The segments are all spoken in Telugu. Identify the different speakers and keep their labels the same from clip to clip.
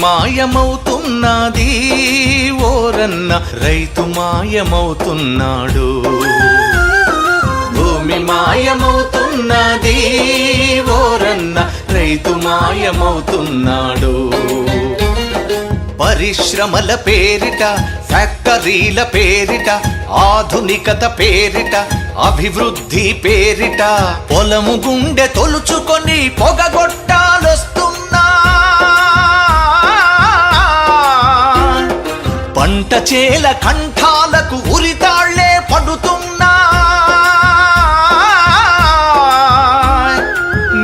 Speaker 1: మాయమవుతున్నది ఓరన్న రైతు మాయమవుతున్నాడు. భూమి మాయమవుతున్నది ఓరన్న రైతు మాయమవుతున్నాడు. పరిశ్రమల పేరిట ఫ్యాక్టరీల పేరిట ఆధునికత పేరిట అభివృద్ధి పేరిట పొలము గుండె తొలుచుకొని పొగగొట్టాలొస్తున్నా. పంట చేల కంఠాలకు ఉరితాళ్లే పడుతున్నా.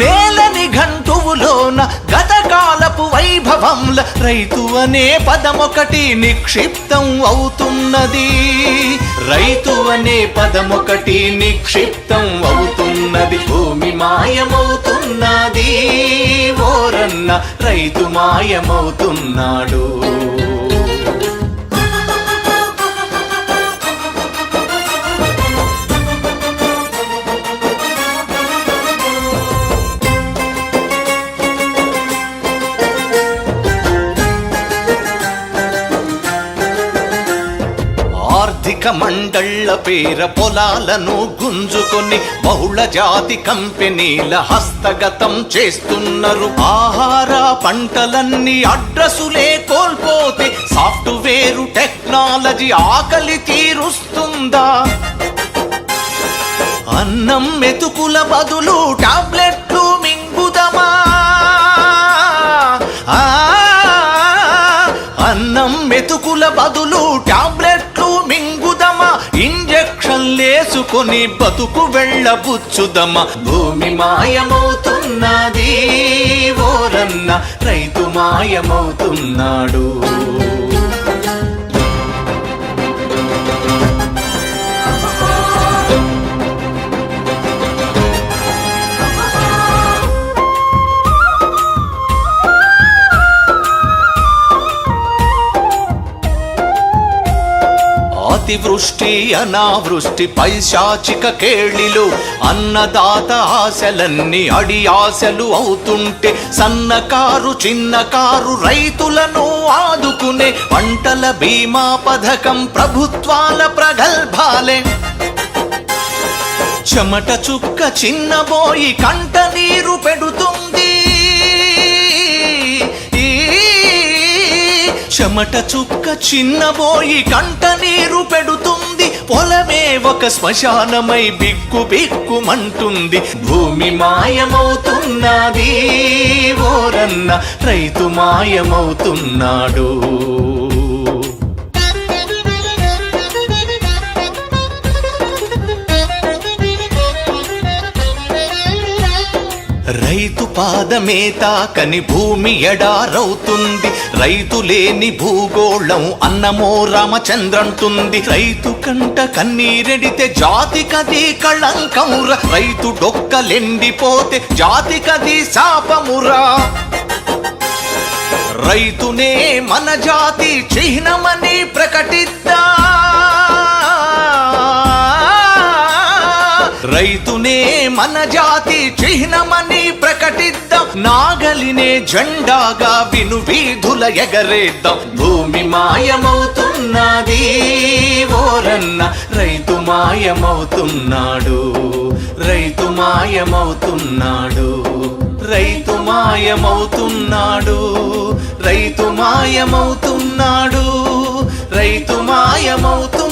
Speaker 1: నేలని గంటువులోన గతకాలపు వైభవంల రైతు అనే పదమొకటి నిక్షిప్తం అవుతున్నది. రైతు అనే పదమొకటి నిక్షిప్తం అవుతున్నది. భూమి మాయమవుతున్నది ఓరన్న రైతు మాయమవుతున్నాడు. ఆర్థిక మండళ్ల పేర పొలాలను గుంజుకొని బహుళ జాతి కంపెనీల హస్తగతం చేస్తున్నారు. ఆహార పంటలన్నీ అడ్రస్సులే కోల్పోతే సాఫ్ట్వేరు టెక్నాలజీ ఆకలి తీరుస్తుందా? అన్నం మెతుకుల బదులు టాబ్లెట్లు మింగుదమా? అన్నం మెతుకుల బదులు టాబ్లెట్లు మింగుదమా? ఇంజెక్షన్లేసుకొని బతుకు వెళ్ళబుచ్చుదమా? భూమి మాయమవుతున్నది ఓరన్న రైతు మాయమవుతున్నాడు. అతివృష్టి అనావృష్టి పైశాచిక కేళిలో అన్నదాత ఆశలన్నీ అడి ఆశలు అవుతుంటే సన్నకారు చిన్నకారు రైతులను ఆదుకునే పంటల బీమా పథకం ప్రభుత్వాల ప్రగల్భాలే. చెమట చుక్క చిన్నబోయి కంట నీరు పెడుతుంది. చెమట చుక్క చిన్నబోయి కంట నీరు పెడుతుంది. పొలమే ఒక శ్మశానమై బిక్కు బిక్కుమంటుంది. భూమి మాయమవుతున్నది ఓరన్న రైతు మాయమవుతున్నాడు. రైతు పాదమే తాకని భూమి ఎడారవుతుంది. రైతు లేని భూగోళం అన్నమో రామచంద్రంటుంది. రైతు కంట కన్నీరెడితే జాతికది కళంకమురా. రైతు డొక్కలెండిపోతే జాతికది శాపమురా. రైతునే మన జాతి చిహ్నమని ప్రకటిద్దా. రైతునే మన జాతి చిహ్నమని ప్రకటిద్దాం. నాగలినే జెండాగా విను వీధుల ఎగరేద్దాం. భూమి మాయమవుతున్నది ఓరన్న రైతు మాయమవుతున్నాడు. రైతు మాయమవుతున్నాడు. రైతు మాయమవుతున్నాడు. రైతు మాయమవుతున్నాడు. రైతు మాయమవుతున్నాడు.